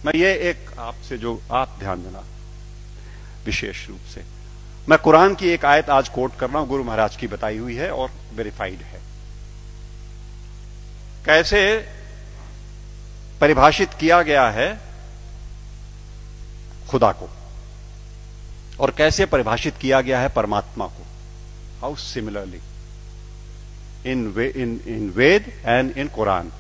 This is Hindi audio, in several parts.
मैं ये एक आपसे जो आप ध्यान देना विशेष रूप से, मैं कुरान की एक आयत आज कोट कर रहा हूं, गुरु महाराज की बताई हुई है और वेरीफाइड है। कैसे परिभाषित किया गया है खुदा को और कैसे परिभाषित किया गया है परमात्मा को। How similarly in Veda and in Quran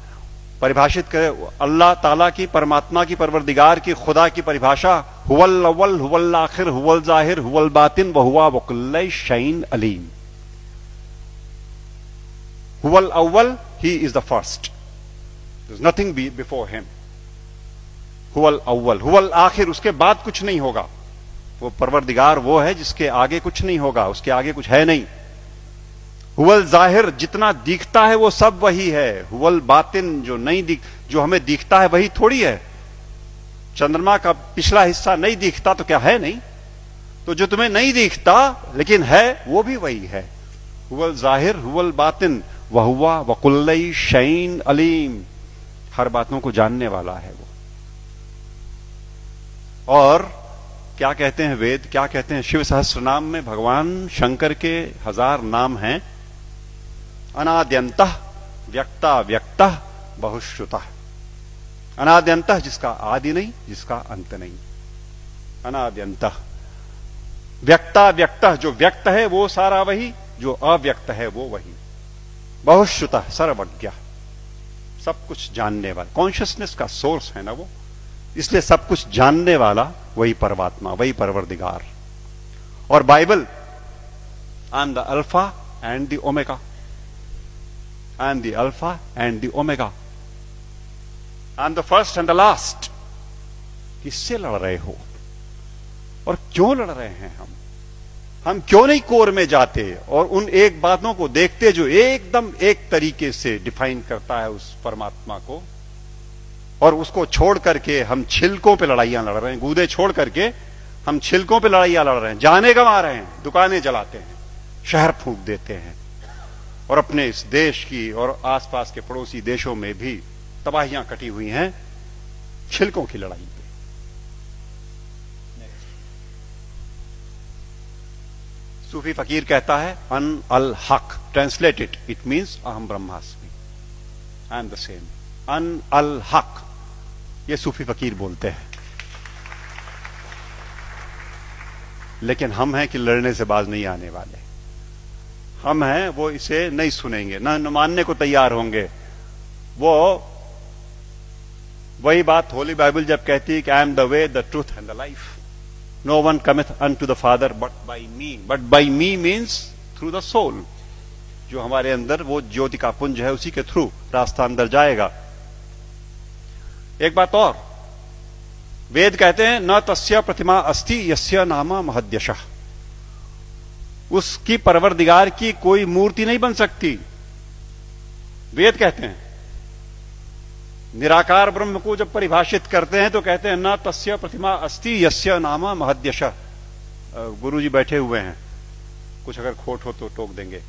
परिभाषित करे अल्लाह ताला की, परमात्मा की, परवरदिगार की, खुदा की परिभाषा हुवल अव्वल हुवल आखिर हुवल जाहिर हुवल बातिन व हुवा वकुल्ल शैइन अलीम। हुवल अव्वल, he is the first, there is nothing before him. हुवल अव्वल, हुवल आखिर, उसके बाद कुछ नहीं होगा। वो परवरदिगार वो है जिसके आगे कुछ नहीं होगा, उसके आगे कुछ है नहीं। हुवल जाहिर, जितना दिखता है वो सब वही है। हुवल बातिन, जो हमें दिखता है वही थोड़ी है। चंद्रमा का पिछला हिस्सा नहीं दिखता तो क्या है नहीं? तो जो तुम्हें नहीं दिखता लेकिन है वो भी वही है। हुवल जाहिर हुवल बातिन वहुवा वकुल्ल शैइन अलीम, हर बातों को जानने वाला है वो। और क्या कहते हैं वेद, क्या कहते हैं? शिव सहस्त्र नाम में भगवान शंकर के 1000 नाम हैं। अनाद्यंतः व्यक्ता व्यक्तः बहुश्रुतः। अनाद्यंतः, जिसका आदि नहीं, जिसका अंत नहीं। अनाद्यंतः व्यक्ता व्यक्तः, जो व्यक्त है वो सारा वही, जो अव्यक्त है वो वही। बहुश्रुतः, सर्वज्ञ, सब कुछ जानने वाला। कॉन्शियसनेस का सोर्स है ना वो, इसलिए सब कुछ जानने वाला वही परमात्मा, वही परवरदिगार। और Bible, I am the alpha and the omega, I am the alpha and the omega, I am the first and the last. किससे लड़ रहे हो और क्यों लड़ रहे हैं? हम क्यों नहीं कोर में जाते और उन एक बातों को देखते जो एकदम एक तरीके से डिफाइन करता है उस परमात्मा को, और उसको छोड़ करके हम छिलकों पे लड़ाइयां लड़ रहे हैं। गूदे छोड़ करके हम छिलकों पे लड़ाइयां लड़ रहे हैं, जाने गंवा रहे हैं, दुकानें जलाते हैं, शहर फूंक देते हैं, और अपने इस देश की और आसपास के पड़ोसी देशों में भी तबाहियां कटी हुई हैं छिलकों की लड़ाई पे। सूफी फकीर कहता है अन अल हक, ट्रांसलेटेड इट मीन्स अहम ब्रह्मास्मि, आई एम द सेम। अन अल हक, ये सूफी फकीर बोलते हैं। लेकिन हम हैं कि लड़ने से बाज नहीं आने वाले। हम हैं वो इसे नहीं सुनेंगे, न मानने को तैयार होंगे। वो वही बात होली बाइबल जब कहती है कि I am the way the truth and the life, no one cometh unto the Father but by me. But by me means through the soul, जो हमारे अंदर वो ज्योति का पुंज है, उसी के थ्रू रास्ता अंदर जाएगा। एक बात और, वेद कहते हैं न तस्य प्रतिमा अस्ति यस्य नाम महद्यशः, उसकी परवरदिगार की कोई मूर्ति नहीं बन सकती। वेद कहते हैं। निराकार ब्रह्म को जब परिभाषित करते हैं तो कहते हैं न तस्य प्रतिमा अस्ति यस्य नाम महद्यशः। गुरुजी बैठे हुए हैं, कुछ अगर खोट हो तो टोक देंगे।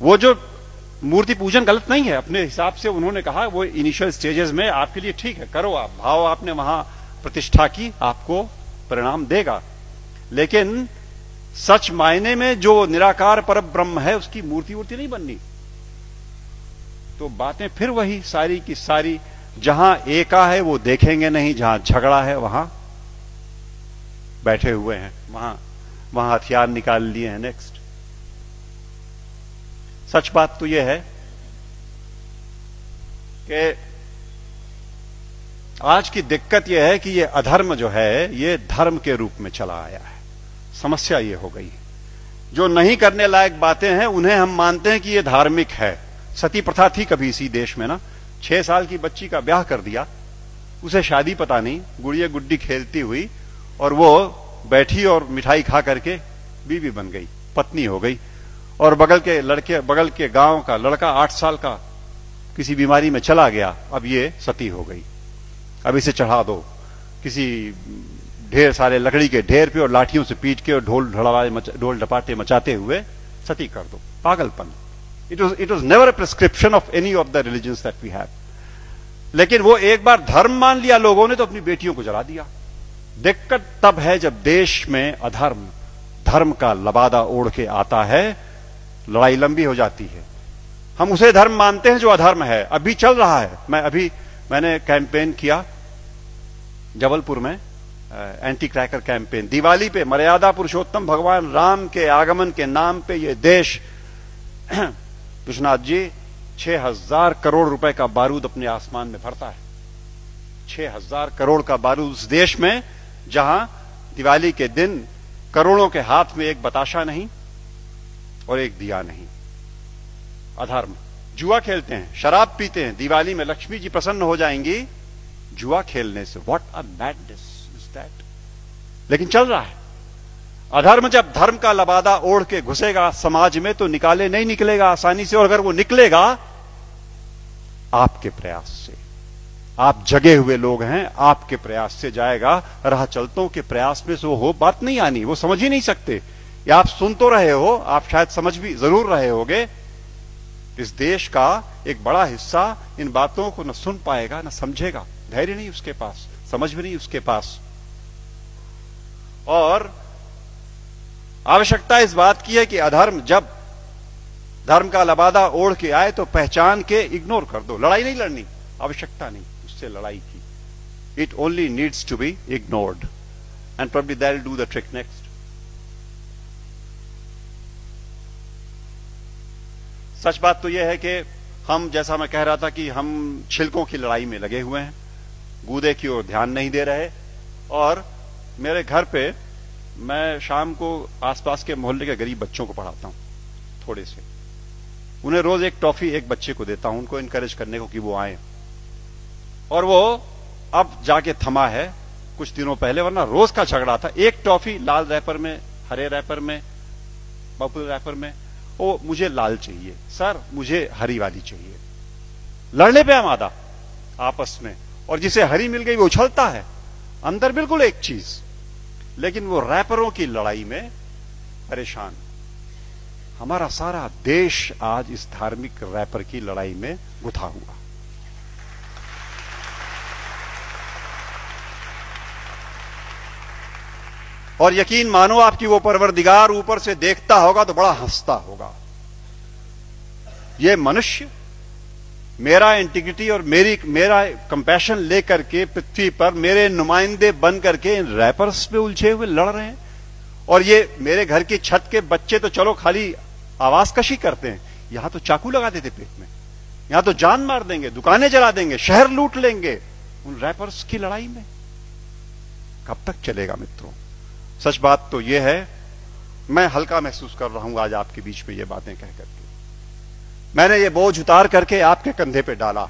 वो जो मूर्ति पूजन गलत नहीं है, अपने हिसाब से उन्होंने कहा वो इनिशियल स्टेजेस में आपके लिए ठीक है, करो आप, भाव आपने वहां प्रतिष्ठा की, आपको परिणाम देगा। लेकिन सच मायने में जो निराकार पर ब्रह्म है उसकी मूर्ति वूर्ति नहीं बननी। तो बातें फिर वही सारी की सारी, जहां एका है वो देखेंगे नहीं, जहां झगड़ा है वहां बैठे हुए हैं, वहां हथियार निकाल लिए हैं। नेक्स्ट, सच बात तो यह है कि आज की दिक्कत यह है कि यह अधर्म जो है ये धर्म के रूप में चला आया है। समस्या ये हो गई है, जो नहीं करने लायक बातें हैं उन्हें हम मानते हैं कि ये धार्मिक है। सती प्रथा थी कभी इसी देश में ना, 6 साल की बच्ची का ब्याह कर दिया, उसे शादी पता नहीं, गुड़िया गुड्डी खेलती हुई, और वो बैठी और मिठाई खा करके बीवी बन गई, पत्नी हो गई। और बगल के गांव का लड़का 8 साल का किसी बीमारी में चला गया, अब ये सती हो गई। अब इसे चढ़ा दो किसी ढेर सारे लकड़ी के ढेर पे और लाठियों से पीट के और ढोल ढपाटे मचाते हुए सती कर दो। पागलपन। It was never a prescription of any of the religions that we have. लेकिन वो एक बार धर्म मान लिया लोगों ने तो अपनी बेटियों को जला दिया। दिक्कत तब है जब देश में अधर्म धर्म का लबादा ओढ़ के आता है, लड़ाई लंबी हो जाती है। हम उसे धर्म मानते हैं जो अधर्म है। अभी चल रहा है, मैंने कैंपेन किया जबलपुर में, एंटी क्रैकर कैंपेन। दिवाली पे मर्यादा पुरुषोत्तम भगवान राम के आगमन के नाम पे ये देश विश्वनाथ जी 6,000 करोड़ रुपए का बारूद अपने आसमान में भरता है। 6,000 करोड़ का बारूद उस देश में जहां दिवाली के दिन करोड़ों के हाथ में एक बताशा नहीं और एक दिया नहीं। अधर्म। जुआ खेलते हैं, शराब पीते हैं, दिवाली में लक्ष्मी जी प्रसन्न हो जाएंगी जुआ खेलने से। What a madness is that. लेकिन चल रहा है। अधर्म जब धर्म का लबादा ओढ़ के घुसेगा समाज में तो निकाले नहीं निकलेगा आसानी से, और अगर वो निकलेगा आपके प्रयास से। आप जगे हुए लोग हैं, आपके प्रयास से जाएगा। राह चलतों के प्रयास में से वो बात नहीं आनी, वो समझ ही नहीं सकते। या आप सुन तो रहे हो, आप शायद समझ भी जरूर रहे होगे। इस देश का एक बड़ा हिस्सा इन बातों को न सुन पाएगा न समझेगा। धैर्य नहीं उसके पास, समझ भी नहीं उसके पास। और आवश्यकता इस बात की है कि अधर्म जब धर्म का लबादा ओढ़ के आए तो पहचान के इग्नोर कर दो। लड़ाई नहीं लड़नी, आवश्यकता नहीं उससे लड़ाई की। It only needs to be ignored and probably that will do the trick next. सच बात तो यह है कि हम, जैसा मैं कह रहा था कि हम छिलकों की लड़ाई में लगे हुए हैं, गूदे की ओर ध्यान नहीं दे रहे। और मेरे घर पे मैं शाम को आसपास के मोहल्ले के गरीब बच्चों को पढ़ाता हूं, थोड़े से। उन्हें रोज एक टॉफी एक बच्चे को देता हूं, उनको इनकरेज करने को कि वो आए। और वो अब जाके थमा है, कुछ दिनों पहले वरना रोज का झगड़ा था। एक टॉफी लाल रैपर में, हरे रैपर में, पर्पल रैपर में। वो मुझे लाल चाहिए सर, मुझे हरी वाली चाहिए। लड़ने पे आमादा आपस में। और जिसे हरी मिल गई वो उछलता है, अंदर बिल्कुल एक चीज, लेकिन वो रैपरों की लड़ाई में परेशान। हमारा सारा देश आज इस धार्मिक रैपर की लड़ाई में गुथा हुआ। और यकीन मानो आपकी वो परवरदिगार ऊपर से देखता होगा तो बड़ा हंसता होगा। ये मनुष्य मेरा इंटीग्रिटी और मेरा कंपैशन लेकर के पृथ्वी पर मेरे नुमाइंदे बन करके इन रैपर्स पे उलझे हुए लड़ रहे हैं। और ये मेरे घर की छत के बच्चे तो चलो खाली आवाज कशी करते हैं, यहां तो चाकू लगा देते पेट में, यहां तो जान मार देंगे, दुकानें जला देंगे, शहर लूट लेंगे उन रैपर्स की लड़ाई में। कब तक चलेगा मित्रों? सच बात तो यह है, मैं हल्का महसूस कर रहा हूं आज आपके बीच में ये बातें कह करके। मैंने ये बोझ उतार करके आपके कंधे पे डाला।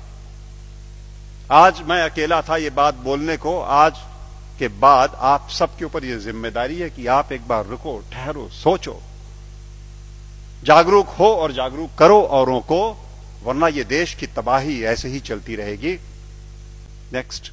आज मैं अकेला था ये बात बोलने को। आज के बाद आप सबके ऊपर ये जिम्मेदारी है कि आप एक बार रुको, ठहरो, सोचो, जागरूक हो और जागरूक करो औरों को, वरना ये देश की तबाही ऐसे ही चलती रहेगी। नेक्स्ट।